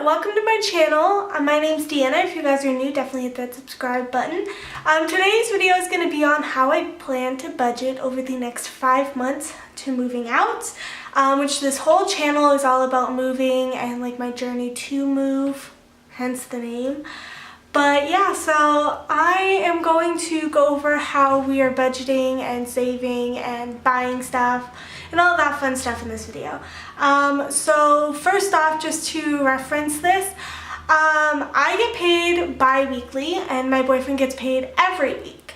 welcome to my channel. My name's Deanna. If you guys are new, definitely hit that subscribe button. Today's video is going to be on how I plan to budget over the next 5 months to moving out, which this whole channel is all about moving and like my journey to move, hence the name. But yeah, so I am going to go over how we are budgeting and saving and buying stuff and all that fun stuff in this video. So first off, just to reference this, I get paid bi-weekly and my boyfriend gets paid every week.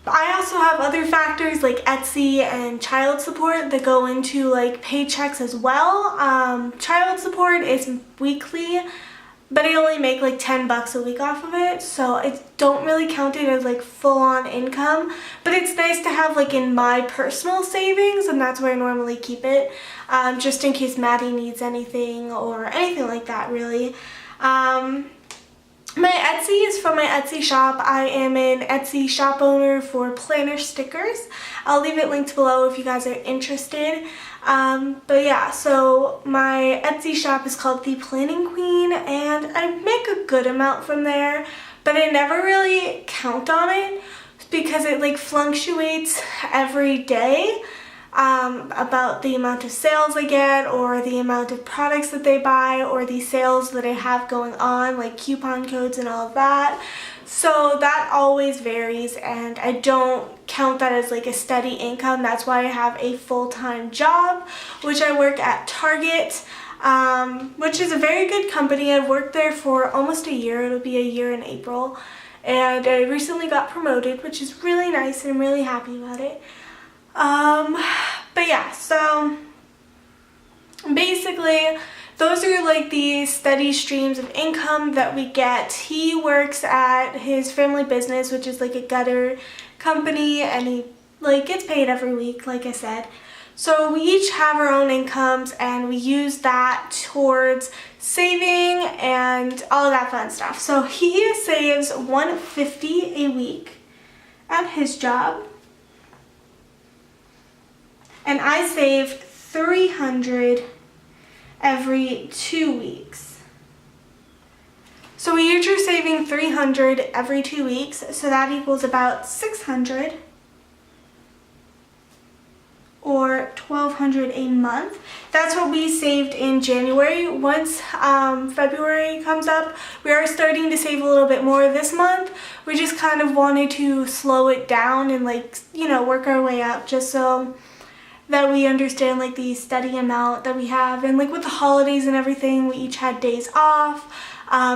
I also have other factors like Etsy and child support that go into like paychecks as well. Child support is weekly, but I only make like 10 bucks a week off of it, so I don't really count it as like full-on income, but it's nice to have like in my personal savings, and that's where I normally keep it, just in case Maddie needs anything or anything like that really. My Etsy is from my Etsy shop. I am an Etsy shop owner for planner stickers. I'll leave it linked below if you guys are interested. But yeah, so my Etsy shop is called The Planning Queen, and I make a good amount from there, but I never really count on it because it like fluctuates every day. About the amount of sales I get or the amount of products that they buy or the sales that I have going on, like coupon codes and all of that. So that always varies, and I don't count that as like a steady income. That's why I have a full-time job, which I work at Target, which is a very good company. I've worked there for almost a year. It'll be a year in April, and I recently got promoted, which is really nice, and I'm really happy about it. But yeah, so basically those are like the steady streams of income that we get. He works at his family business, which is like a gutter company, and he like gets paid every week, like I said. So we each have our own incomes, and we use that towards saving and all of that fun stuff. So he saves $150 a week at his job, and I save $300 every 2 weeks. So we each are saving $300 every 2 weeks, so that equals about $600 or $1,200 a month. That's what we saved in January. Once February comes up, we are starting to save a little bit more this month. We just kind of wanted to slow it down and like, you know, work our way up just so that we understand like the steady amount that we have. And like with the holidays and everything, we each had days off.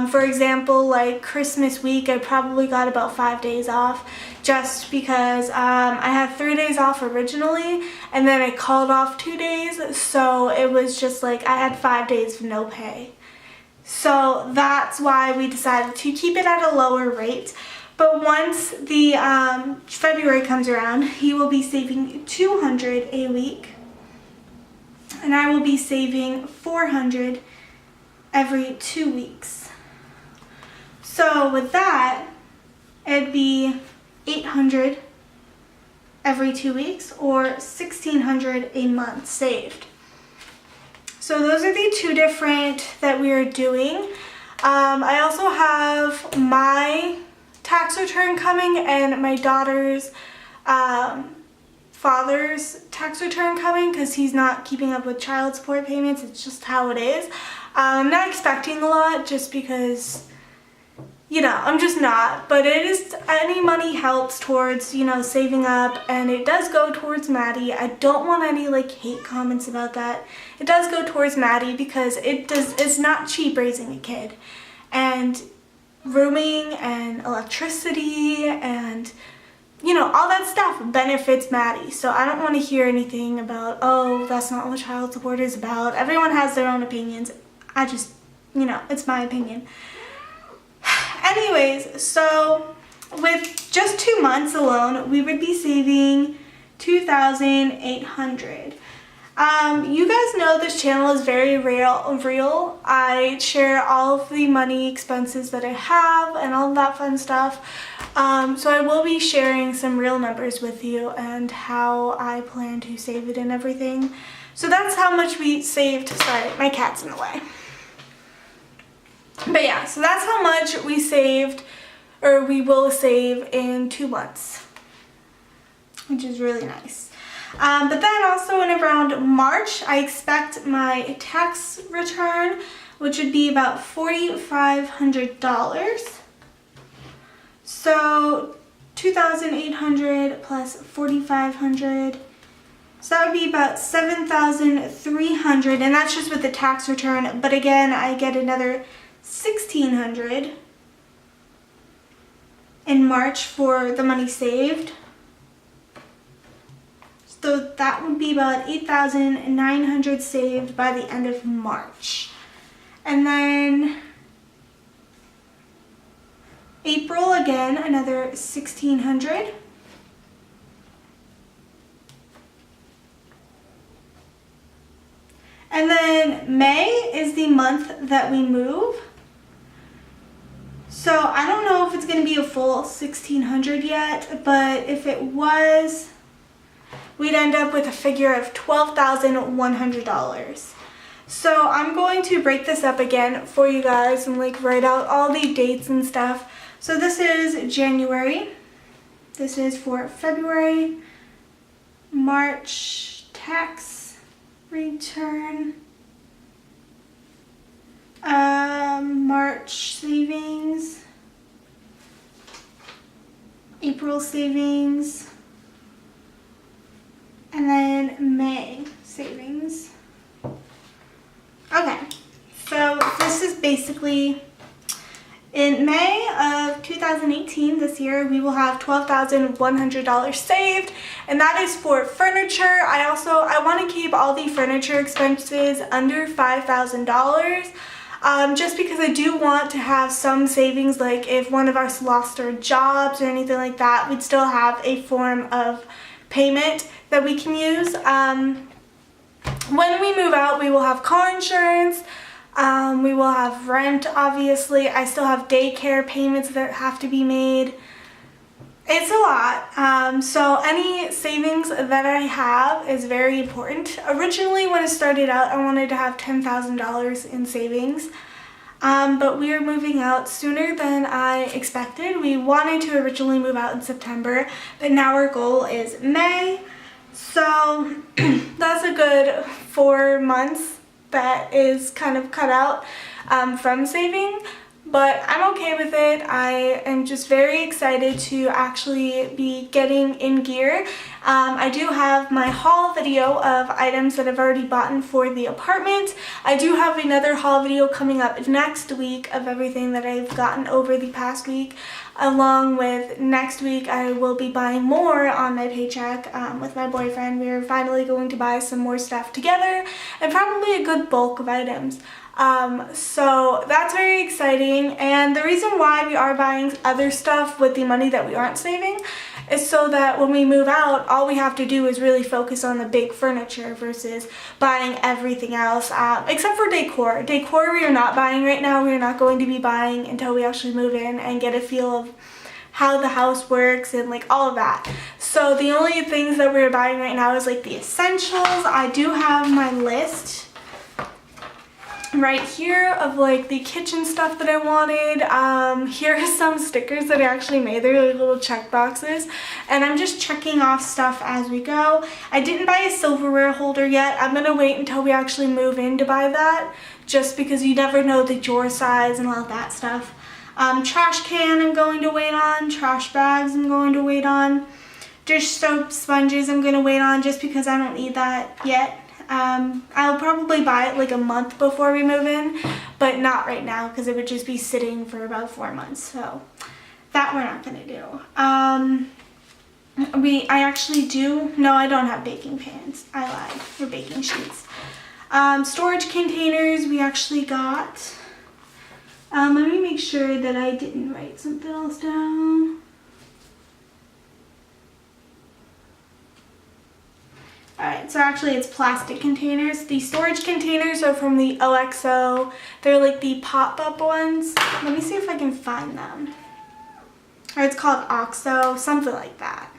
For example, like Christmas week, I probably got about 5 days off just because I had 3 days off originally, and then I called off 2 days, so it was just like I had 5 days of no pay. So that's why we decided to keep it at a lower rate. But once the February comes around, he will be saving $200 a week, and I will be saving $400 every 2 weeks. So with that, it'd be $800 every 2 weeks, or $1,600 a month saved. So those are the two different that we are doing. I also have my tax return coming and my daughter's father's tax return coming because he's not keeping up with child support payments. It's just how it is. I'm not expecting a lot just because, you know, I'm just not, but it is, any money helps towards, you know, saving up, and it does go towards Maddie. I don't want any like hate comments about that. It does go towards Maddie because it's not cheap raising a kid, and rooming and electricity and, you know, all that stuff benefits Maddie. So I don't want to hear anything about, oh, that's not what child support is about. Everyone has their own opinions. I just, you know, it's my opinion. Anyways, so with just 2 months alone, we would be saving $2,800. You guys know this channel is very real. I share all of the money expenses that I have and all of that fun stuff. So I will be sharing some real numbers with you and how I plan to save it and everything. So that's how much we saved. Sorry, my cat's in the way. But yeah, so that's how much we saved, or we will save in 2 months, which is really nice. But then also in around March, I expect my tax return, which would be about $4,500. So $2,800 plus $4,500. So that would be about $7,300, and that's just with the tax return. But again, I get another $1,600 in March for the money saved. So that would be about $8,900 saved by the end of March. And then April, again, another $1,600. And then May is the month that we move. So I don't know if it's going to be a full $1,600 yet, but if it was, we'd end up with a figure of $12,100. So I'm going to break this up again for you guys and like write out all the dates and stuff. So this is January. This is for February, March tax return, March savings, April savings, and then May savings. Okay, so this is basically, in May of 2018, this year, we will have $12,100 saved, and that is for furniture. I want to keep all the furniture expenses under $5,000, just because I do want to have some savings, like if one of us lost our jobs or anything like that, we'd still have a form of payment that we can use. When we move out, we will have car insurance, we will have rent, obviously. I still have daycare payments that have to be made. It's a lot. So any savings that I have is very important. Originally, when it started out, I wanted to have $10,000 in savings. But we are moving out sooner than I expected. We wanted to originally move out in September, but now our goal is May. So that's a good 4 months that is kind of cut out from saving, but I'm okay with it. I am just very excited to actually be getting in gear. I do have my haul video of items that I've already bought for the apartment. I do have another haul video coming up next week of everything that I've gotten over the past week. Along with next week, I will be buying more on my paycheck with my boyfriend. We are finally going to buy some more stuff together, and probably a good bulk of items. So that's very exciting, and the reason why we are buying other stuff with the money that we aren't saving is so that when we move out, all we have to do is really focus on the big furniture versus buying everything else, except for decor. Decor we are not buying right now. We are not going to be buying until we actually move in and get a feel of how the house works and like all of that. So the only things that we're buying right now is like the essentials. I do have my list right here of like the kitchen stuff that I wanted. Here are some stickers that I actually made. They're like little check boxes, and I'm just checking off stuff as we go. I didn't buy a silverware holder yet. I'm gonna wait until we actually move in to buy that, just because you never know the drawer size and all that stuff. Trash can I'm going to wait on. Trash bags I'm going to wait on. Dish soap, sponges I'm going to wait on, just because I don't need that yet. I'll probably buy it like a month before we move in, but not right now because it would just be sitting for about 4 months. So that we're not going to do. I actually do. No, I don't have baking pans. I lied. For baking sheets. Storage containers we actually got. Let me make sure that I didn't write something else down. Alright, so actually it's plastic containers. The storage containers are from the OXO. They're like the pop-up ones. Let me see if I can find them. Or it's called OXO, something like that.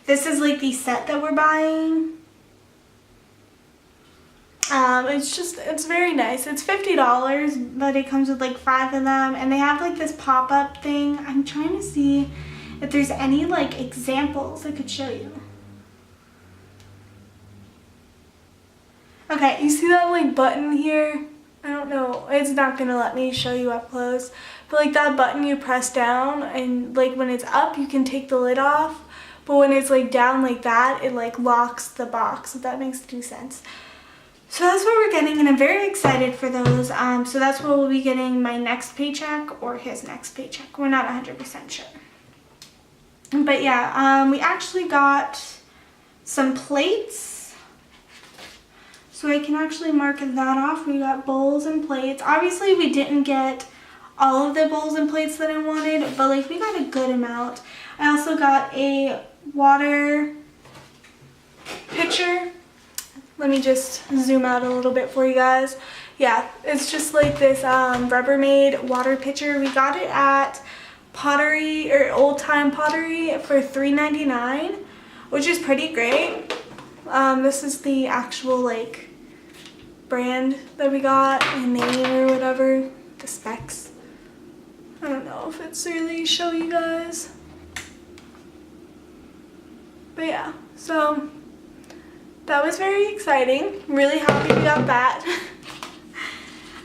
This is like the set that we're buying. It's very nice. It's $50, but it comes with like 5 of them, and they have like this pop-up thing. I'm trying to see if there's any like examples I could show you. Okay, you see that like button here? I don't know, it's not gonna let me show you up close, but like that button you press down, and like when it's up you can take the lid off, but when it's like down like that, it like locks the box, if that makes any sense. So that's what we're getting, and I'm very excited for those. So that's what we'll be getting my next paycheck or his next paycheck. We're not 100% sure. But yeah, we actually got some plates. So I can actually mark that off. We got bowls and plates. Obviously we didn't get all of the bowls and plates that I wanted, but like we got a good amount. I also got a water pitcher. Let me just zoom out a little bit for you guys. Yeah, it's just like this Rubbermaid water pitcher. We got it at Pottery or Old Time Pottery for $3.99, which is pretty great. This is the actual like brand that we got and name or whatever, the specs. I don't know if it's really show you guys. But yeah, so that was very exciting. Really happy we got that.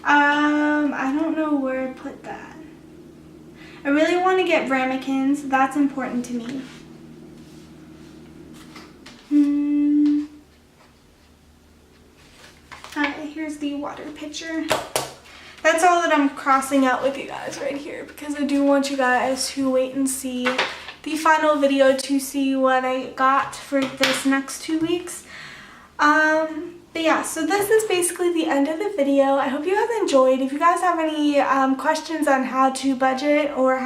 I don't know where I put that. I really want to get ramekins. That's important to me. Alright, here's the water pitcher. That's all that I'm crossing out with you guys right here, because I do want you guys to wait and see the final video to see what I got for this next 2 weeks. But yeah, so this is basically the end of the video. I hope you guys enjoyed. If you guys have any questions on how to budget or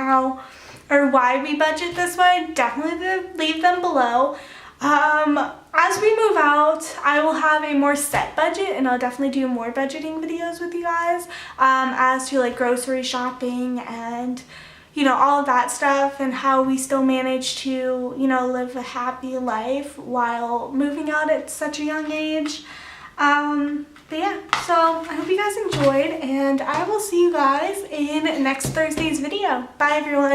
why we budget this way, definitely leave them below. As we move out, I will have a more set budget, and I'll definitely do more budgeting videos with you guys as to like grocery shopping and you know, all of that stuff, and how we still manage to, you know, live a happy life while moving out at such a young age. But yeah, so I hope you guys enjoyed, and I will see you guys in next Thursday's video. Bye everyone.